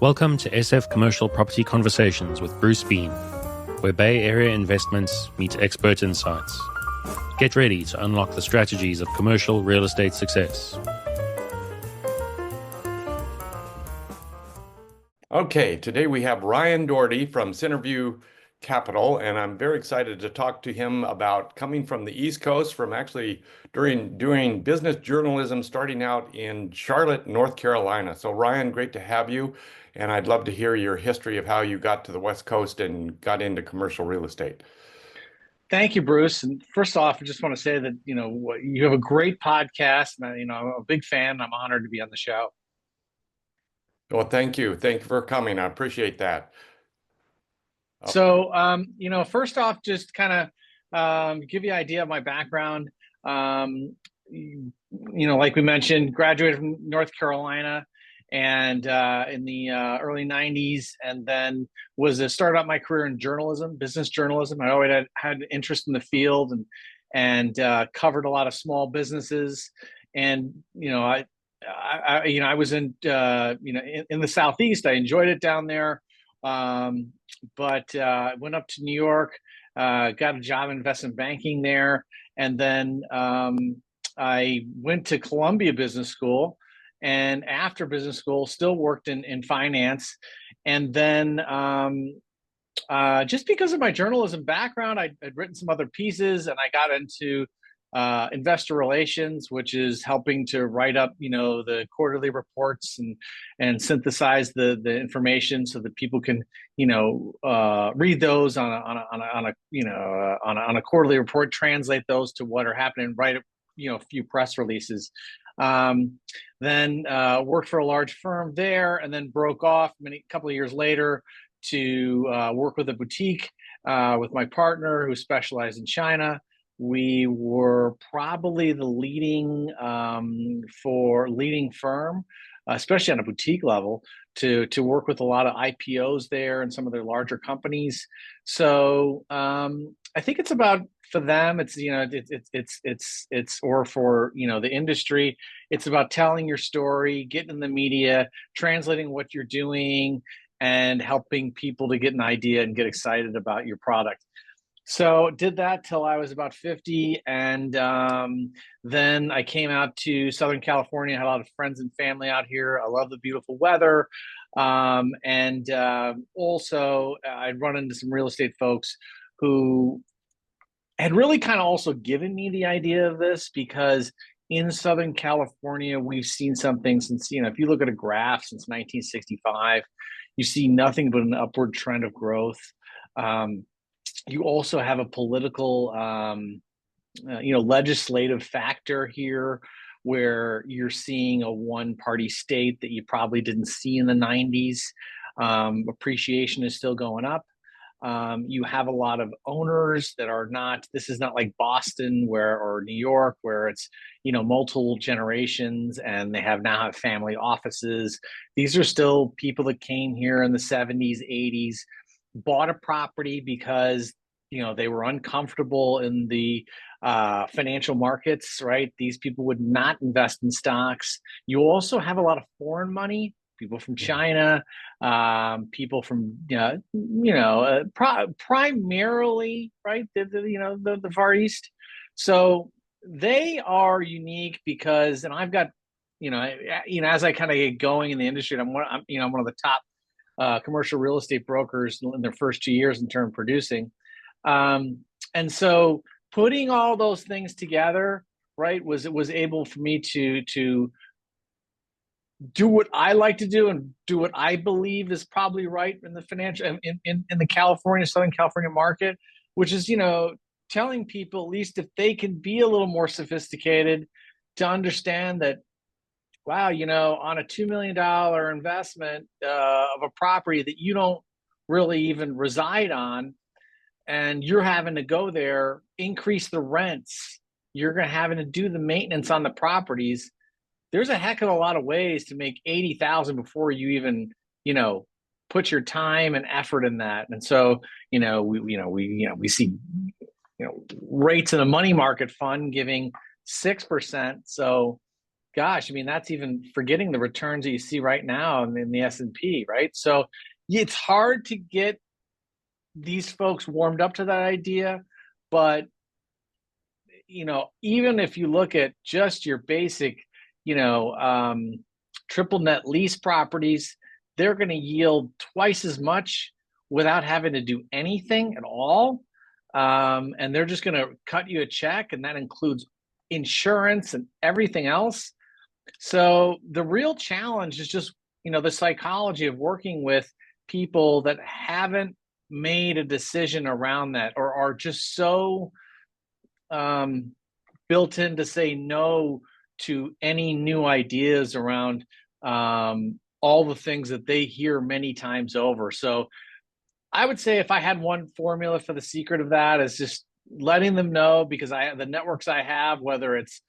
Welcome to SF Commercial Property Conversations with Bruce Bean, where Bay Area investments meet expert insights. Get ready to unlock the strategies of commercial real estate success. Okay, today we have Ryan Dougherty from Centerview Capital, and I'm very excited to talk to him about coming from the East Coast, from actually doing business journalism, starting out in Charlotte, North Carolina. So Ryan, great to have you, and I'd love to hear your history of how you got to the West Coast and got into commercial real estate. Thank you, Bruce. And first off, I just want to say that, you have a great podcast, and I'm a big fan. I'm honored to be on the show. Well, thank you. Thank you for coming. I appreciate that. So, first off, just kind of give you an idea of my background. Like we mentioned, graduated from North Carolina and in the early 90s, and then started out my career in journalism, business journalism. I always had an interest in the field and covered a lot of small businesses. And, I was in the Southeast. I enjoyed it down there. But I went up to New York, got a job in investment banking there. And then I went to Columbia Business School. And after business school, still worked in finance. And then just because of my journalism background, I'd written some other pieces, and I got into investor relations, which is helping to write up, the quarterly reports and synthesize the information so that people can, read those on a quarterly report, translate those to what are happening, write a few press releases. Then worked for a large firm there, and then broke off a couple of years later to work with a boutique with my partner who specialized in China. We were probably the leading firm, especially on a boutique level, to work with a lot of IPOs there and some of their larger companies. So I think it's about, for them, it's or for the industry, it's about telling your story, getting in the media, translating what you're doing, and helping people to get an idea and get excited about your product. So did that till I was about 50. And then I came out to Southern California. I had a lot of friends and family out here. I love the beautiful weather. And also I'd run into some real estate folks who had really kind of also given me the idea of this, because in Southern California, we've seen something since, if you look at a graph since 1965, you see nothing but an upward trend of growth. You also have a political, legislative factor here, where you're seeing a one-party state that you probably didn't see in the 90s. Appreciation is still going up. You have a lot of owners that are not, this is not like Boston or New York, where it's, multiple generations, and they now have family offices. These are still people that came here in the 70s, 80s, bought a property because they were uncomfortable in the financial markets, right? These people would not invest in stocks. You also have a lot of foreign money, people from China, people from primarily, right, the Far East. So they are unique because, and I've got as I kind of get going in the industry, and I'm one of the top commercial real estate brokers in their first 2 years in terms of producing. And so putting all those things together, right, was able for me to do what I like to do and do what I believe is probably right in the financial, in the Southern California market, which is, telling people, at least if they can be a little more sophisticated, to understand that, wow, on a $2 million investment of a property that you don't really even reside on, and you're having to go there, increase the rents, you're having to do the maintenance on the properties. There's a heck of a lot of ways to make $80,000 before you even, put your time and effort in that. And so, we see, rates in a money market fund giving 6%. So gosh, I mean, that's even forgetting the returns that you see right now in the S&P, right? So it's hard to get these folks warmed up to that idea, but even if you look at just your basic, triple net lease properties, they're going to yield twice as much without having to do anything at all. And they're just going to cut you a check, and that includes insurance and everything else. So the real challenge is just, the psychology of working with people that haven't made a decision around that, or are just so built in to say no to any new ideas around all the things that they hear many times over. So I would say if I had one formula for the secret of that, is just letting them know, because the networks I have, whether it's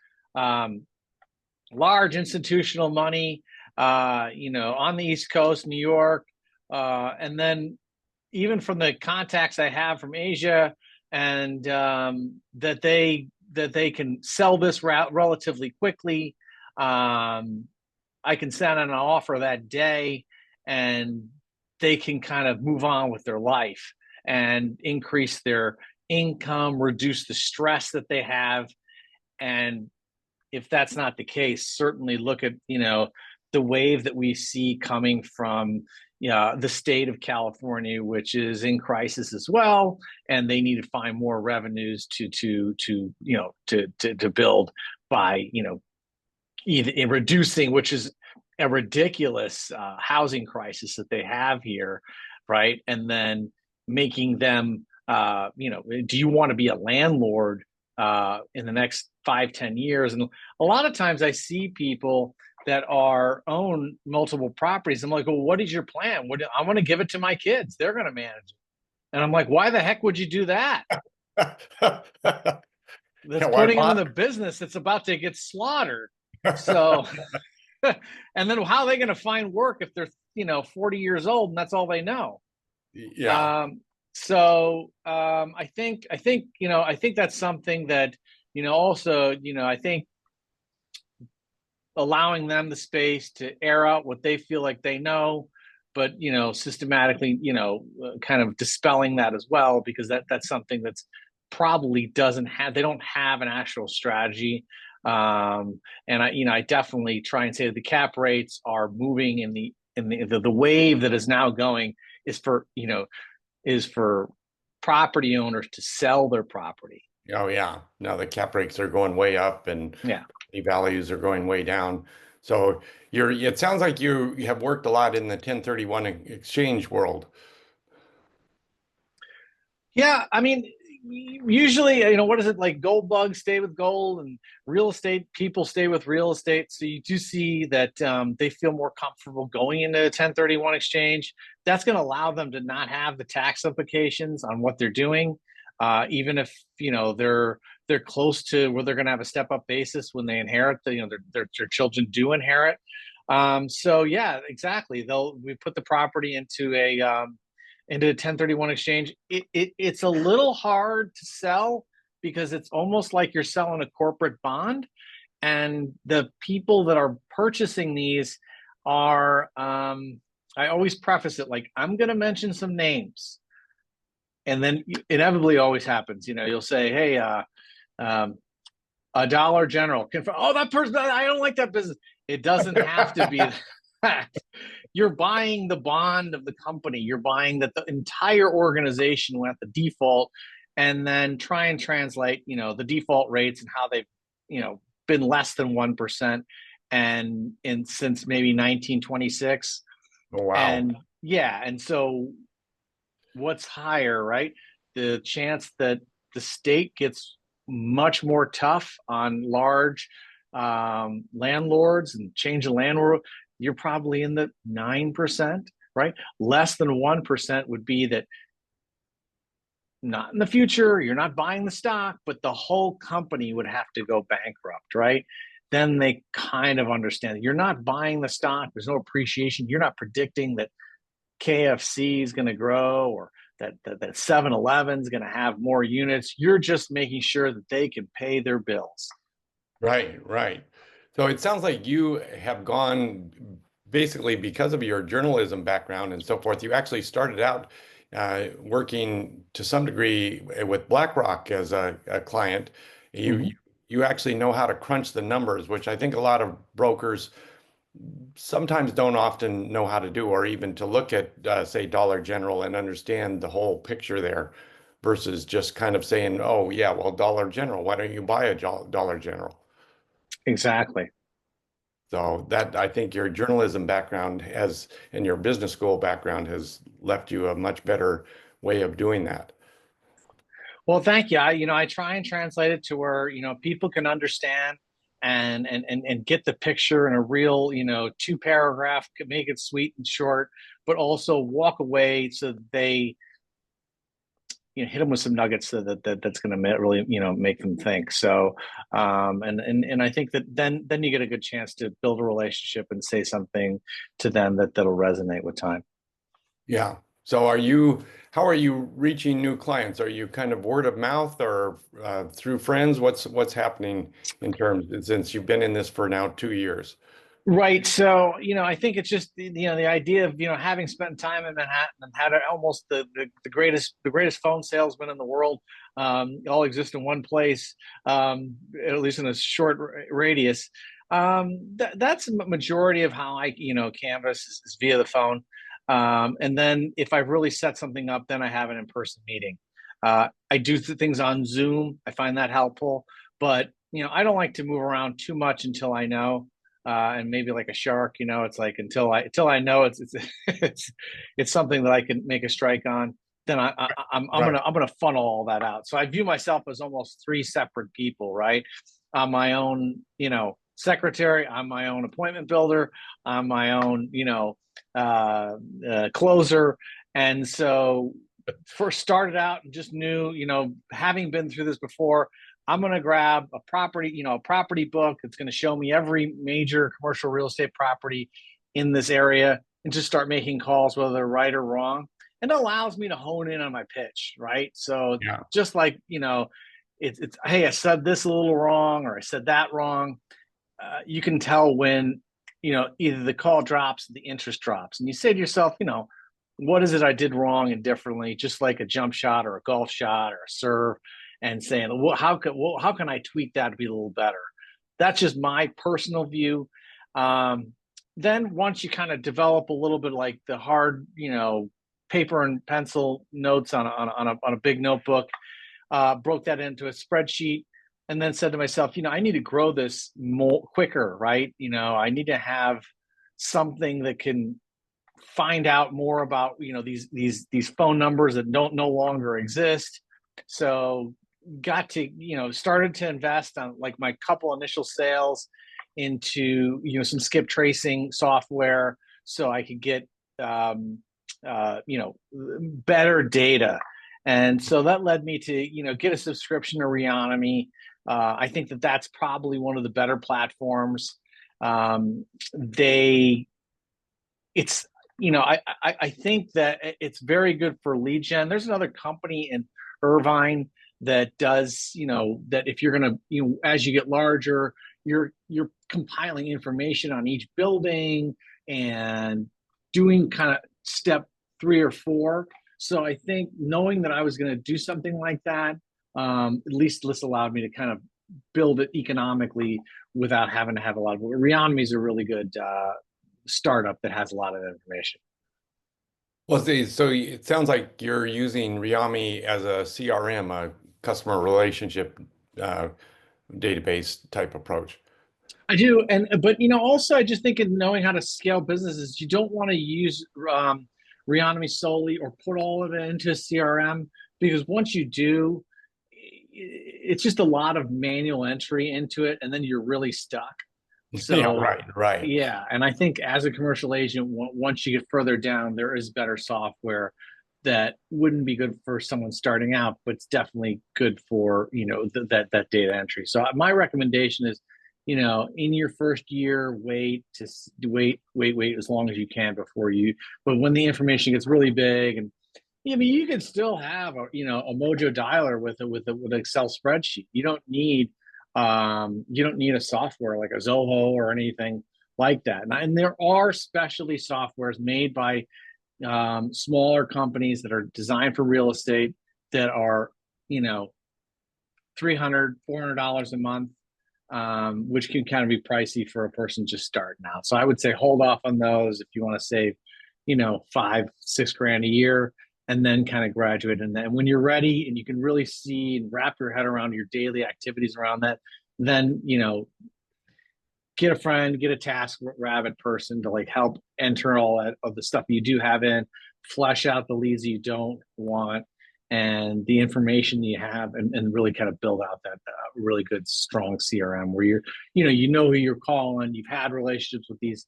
large institutional money, on the East Coast, New York, and then even from the contacts I have from Asia, and that they can sell this route relatively quickly. I can send an offer that day, and they can kind of move on with their life and increase their income, reduce the stress that they have. And if that's not the case, certainly look at, the wave that we see coming from the state of California, which is in crisis as well, and they need to find more revenues to build by either in reducing, which is a ridiculous housing crisis that they have here, right? And then making them, do you want to be a landlord in the next 5-10 years? And a lot of times I see people that own multiple properties. I'm like, well, what is your plan? I want to give it to my kids. They're going to manage it. And I'm like, why the heck would you do that? That's putting them in the business that's about to get slaughtered. So, and then how are they going to find work if they're, 40 years old and that's all they know? Yeah. I think that's something that, also, I think allowing them the space to air out what they feel like they know, but, systematically, kind of dispelling that as well, because that's something that's probably they don't have an actual strategy. And I definitely try and say that the cap rates are moving in the wave that is now going is for property owners to sell their property. Oh yeah. Now the cap rates are going way up, and Yeah. the values are going way down. So it sounds like you have worked a lot in the 1031 exchange world. Yeah, I mean, usually, what is it like? Gold bugs stay with gold, and real estate people stay with real estate. So you do see that they feel more comfortable going into a 1031 exchange. That's going to allow them to not have the tax implications on what they're doing, even if they're close to where they're going to have a step up basis when they inherit. Their children do inherit. So yeah, exactly. We put the property into a 1031 exchange. It's a little hard to sell because it's almost like you're selling a corporate bond, and the people that are purchasing these are I always preface it like, I'm going to mention some names, and then inevitably always happens, you'll say, hey, a Dollar General confirm, oh, that person, I don't like that business. It doesn't have to be that. You're buying the bond of the company. You're buying that the entire organization will have the default, and then try and translate, the default rates and how they've, been less than 1%, and since maybe 1926. Oh, wow. And yeah, and so what's higher, right? The chance that the state gets much more tough on large landlords and change the landlord, you're probably in the 9%, right? Less than 1% would be that not in the future, you're not buying the stock, but the whole company would have to go bankrupt, right? Then they kind of understand that you're not buying the stock. There's no appreciation. You're not predicting that KFC is going to grow, or that 7-Eleven is going to have more units. You're just making sure that they can pay their bills. Right, right. So it sounds like you have gone basically because of your journalism background and so forth. You actually started out working to some degree with BlackRock as a client. You Mhm. you actually know how to crunch the numbers, which I think a lot of brokers sometimes don't often know how to do, or even to look at, say, Dollar General and understand the whole picture there, versus just kind of saying, "Oh yeah, well, Dollar General. Why don't you buy a Dollar General?" Exactly. So that I think your journalism background has, and your business school background has left you a much better way of doing that. Well, thank you. I try and translate it to where, people can understand and get the picture in a real, two paragraph, could make it sweet and short, but also walk away so that they, hit them with some nuggets so that's going to really, make them think. So, and I think that then you get a good chance to build a relationship and say something to them that'll resonate with time. Yeah. So how are you reaching new clients? Are you kind of word of mouth or through friends? What's happening in terms, since you've been in this for now 2 years? Right. So, I think it's just the idea of, having spent time in Manhattan and had almost the greatest phone salesman in the world, all exist in one place, at least in a short radius. That's a majority of how I, canvas is via the phone. And then if I've really set something up, then I have an in-person meeting. I do things on Zoom. I find that helpful, but I don't like to move around too much until I know, and maybe like a shark, it's like until I know it's it's something that I can make a strike on. Then I'm Right. gonna funnel all that out. So I view myself as almost three separate people, right? I'm my own, secretary. I'm my own appointment builder. I'm my own, closer. And so first started out and just knew, having been through this before, I'm going to grab a property, a property book. It's going to show me every major commercial real estate property in this area and just start making calls, whether they're right or wrong. And it allows me to hone in on my pitch, right? So Yeah. just like, it's hey, I said this a little wrong or I said that wrong. You can tell when, either the call drops, the interest drops. And you say to yourself, what is it I did wrong and differently, just like a jump shot or a golf shot or a serve, and saying, well, how can I tweak that to be a little better? That's just my personal view. Um, then once you kind of develop a little bit like the hard, paper and pencil notes on a big notebook, broke that into a spreadsheet, and then said to myself, I need to grow this more quicker, right? I need to have something that can find out more about these phone numbers that don't no longer exist. So got to started to invest on like my couple initial sales into some skip tracing software so I could get better data. And so that led me to get a subscription to Reonomy. I think that's probably one of the better platforms. They it's I think that it's very good for lead gen. There's another company in Irvine that does, that if you're gonna, as you get larger, you're compiling information on each building and doing kind of step 3 or 4. So I think knowing that I was going to do something like that, at least this allowed me to kind of build it economically without having to have a lot of. Reonomy is a really good startup that has a lot of information. Well, see, so it sounds like you're using Riami as a CRM, a customer relationship uh, database type approach. I do, and but also I just think in knowing how to scale businesses, you don't want to use Reonomy solely or put all of it into CRM, because once you do, it's just a lot of manual entry into it, and then you're really stuck. Yeah, So right, right. yeah, and I think as a commercial agent, once you get further down, there is better software that wouldn't be good for someone starting out, but it's definitely good for that data entry. So my recommendation is, in your first year, wait as long as you can before you. But when the information gets really big, and I mean, you can still have a Mojo dialer with an Excel spreadsheet. You don't need You don't need a software like a Zoho or anything like that. And there are specialty softwares made by smaller companies that are designed for real estate that are, you know, $300, $400 a month, which can kind of be pricey for a person just starting out. So I would say hold off on those if you want to save, you know, 5, 6 grand a year, and then kind of graduate. And then when you're ready and you can really see and wrap your head around your daily activities around that, then, you know, get a friend, get a task rabbit person to like help enter all of the stuff you do have in, flesh out the leads you don't want, and the information you have, and really kind of build out that really good, strong CRM where you know who you're calling, you've had relationships with these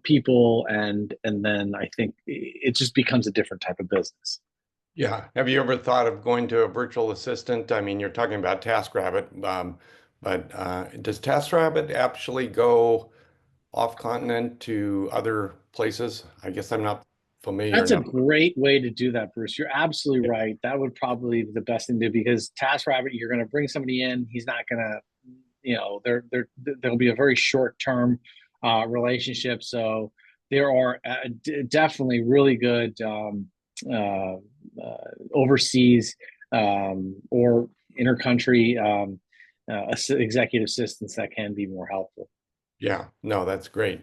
people, and then I think it just becomes a different type of business. Yeah. Have you ever thought of going to a virtual assistant? I mean, you're talking about TaskRabbit, but does TaskRabbit actually go off continent to other places? I guess I'm not familiar That's a enough. great way to do that, Bruce. You're absolutely Yeah. right. That would probably be the best thing to do, because TaskRabbit, you're going to bring somebody in. He's not going to, you know, there'll be a very short term relationship. So there are definitely really good uh, overseas or intercountry executive assistants that can be more helpful. Yeah, no, that's great.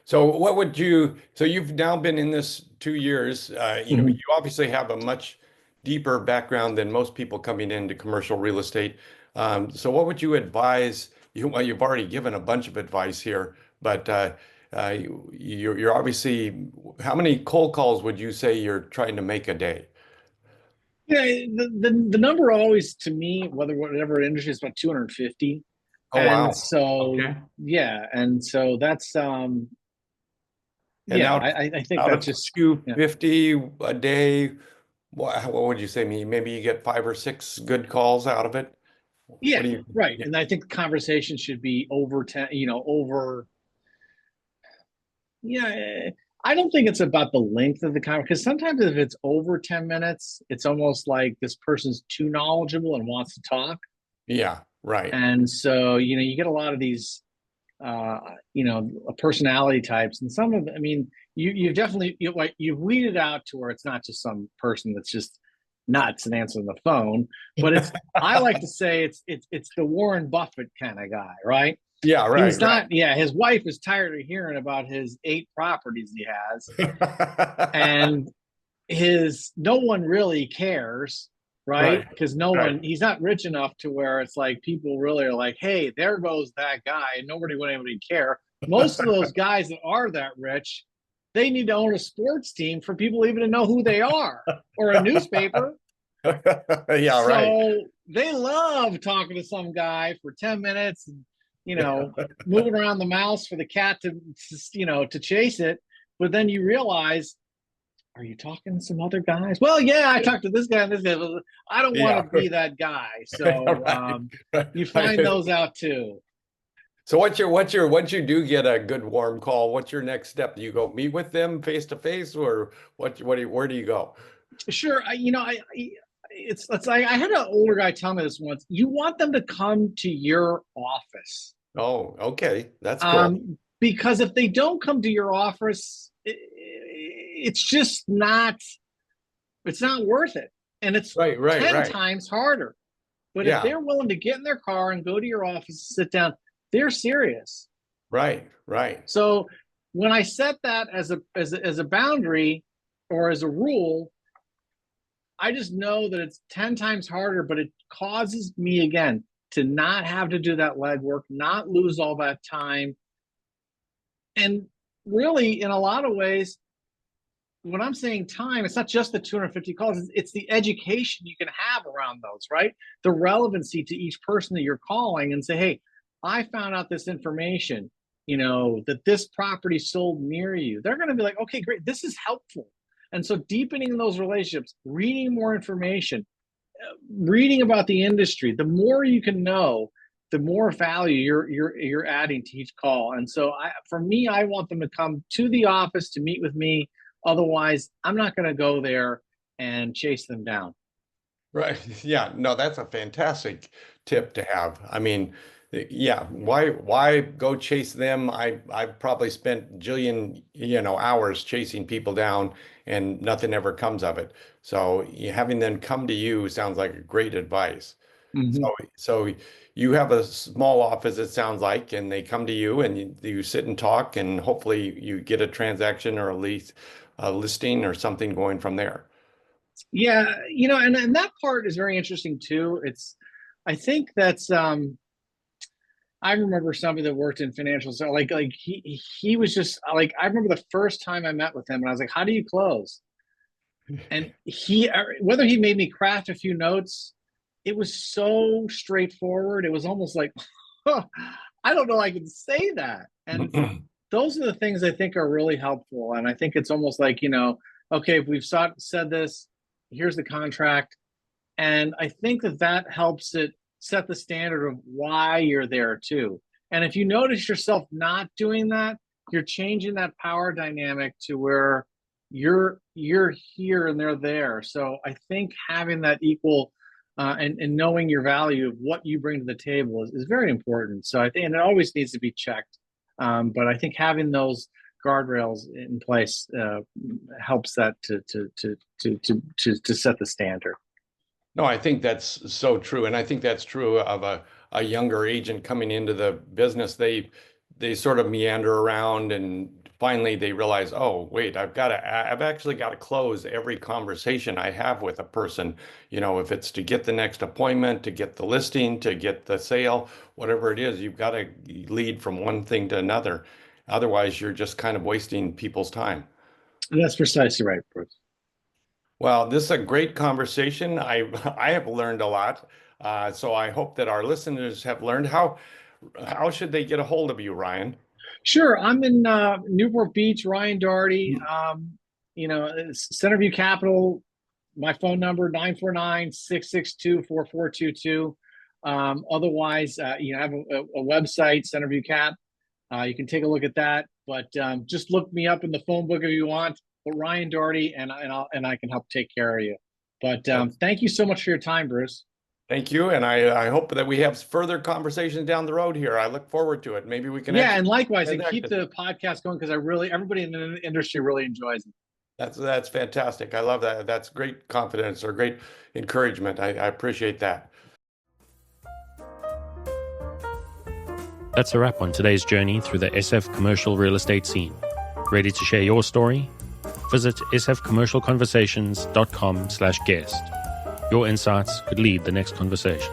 So what would you, so you've now been in this 2 years, you know, Mhm. you obviously have a much deeper background than most people coming into commercial real estate. So what would you advise? Well, you've already given a bunch of advice here, but you're obviously, how many cold calls would you say you're trying to make a day? Yeah, the number always to me, whatever industry, is about 250. Oh, And wow. so, Okay. yeah, and so that's And yeah, I think out that's of just, yeah. 250 a day, what would you say? Maybe you get 5 or 6 good calls out of it. What Yeah, do you? right. Yeah, And I think conversation should be over 10, you know, over, yeah. I don't think it's about the length of the conversation, because sometimes if it's over 10 minutes, it's almost like this person's too knowledgeable and wants to talk. yeah, right. And so, you know, you get a lot of these uh, you know, personality types, and some of them, I mean, you've definitely, like, you've weeded out to where it's not just some person that's just nuts and answering the phone, but it's, I like to say it's the Warren Buffett kind of guy, right? Yeah, He's right, not, yeah, his wife is tired of hearing about his 8 properties he has, right. and his, no one really cares, right? Right, Because no right. one, he's not rich enough to where it's like people really are like, hey, there goes that guy, and nobody would anybody care. Most of those guys that are that rich, they need to own a sports team for people even to know who they are, or a newspaper. Yeah, right. So they love talking to some guy for 10 minutes, and, you know, moving around the mouse for the cat to, you know, to chase it. But then you realize, are you talking to some other guys? Well, yeah, I talked to this guy and this guy. I don't want to Yeah, be that guy. So right. you find those out too. So once you do get a good warm call, what's your next step? Do you go meet with them face to face, or where do you go? Sure. You know, it's like, I had an older guy tell me this once. You want them to come to your office. Oh, okay. That's cool. Because if they don't come to your office, it's just not, it's not worth it. And it's Right, right, 10 right. times harder. But if Yeah, they're willing to get in their car and go to your office, sit down, they're serious. right, right. So when I set that as a boundary or as a rule, I just know that it's 10 times harder, but it causes me again to not have to do that legwork, not lose all that time. And really, in a lot of ways, when I'm saying time, it's not just the 250 calls, it's the education you can have around those, right? The relevancy to each person that you're calling, and say, hey, I found out this information, you know, that this property sold near you. They're going to be like, okay, great, this is helpful. And so deepening those relationships, reading more information, reading about the industry, the more you can know, the more value you're adding to each call. And so for me, I want them to come to the office to meet with me. Otherwise, I'm not going to go there and chase them down. Right. Yeah. No, that's a fantastic tip to have. I mean, yeah, why go chase them? I've probably spent jillion, hours chasing people down and nothing ever comes of it. So having them come to you sounds like a great advice. Mhm. So you have a small office, it sounds like, and they come to you and you sit and talk, and hopefully you get a transaction or at least a listing or something going from there. Yeah, and that part is very interesting too. I think that's I remember somebody that worked in financial, so like he was just like, I remember the first time I met with him and I was like, how do you close? And whether he made me craft a few notes, it was so straightforward. It was almost like, huh, I don't know I can say that. And those are the things I think are really helpful. And I think it's almost like, okay, if we've said this, here's the contract. And I think that helps it set the standard of why you're there too. And if you notice yourself not doing that, you're changing that power dynamic to where you're here and they're there. So I think having that equal and knowing your value of what you bring to the table is very important. So I think, and it always needs to be checked. But I think having those guardrails in place helps that to set the standard. No, I think that's so true. And I think that's true of a younger agent coming into the business. They sort of meander around and finally they realize, oh, wait, I've actually got to close every conversation I have with a person. If it's to get the next appointment, to get the listing, to get the sale, whatever it is, you've got to lead from one thing to another. Otherwise, you're just kind of wasting people's time. That's precisely right, Bruce. Well, this is a great conversation. I have learned a lot. So I hope that our listeners have learned. How should they get a hold of you, Ryan? Sure. I'm in Newport Beach, Ryan Dougherty. Centerview Capital, my phone number, 949-662-4422. Otherwise, I have a website, Centerview Cap. You can take a look at that. But just look me up in the phone book if you want. But Ryan Dougherty, and I can help take care of you. But thank you so much for your time, Bruce. Thank you. And I hope that we have further conversations down the road here. I look forward to it. Maybe we can. Yeah, and likewise, and keep the podcast going because everybody in the industry really enjoys it. That's fantastic. I love that. That's great confidence or great encouragement. I appreciate that. That's a wrap on today's journey through the SF commercial real estate scene. Ready to share your story? Visit sfcommercialconversations.com/guest. Your insights could lead the next conversation.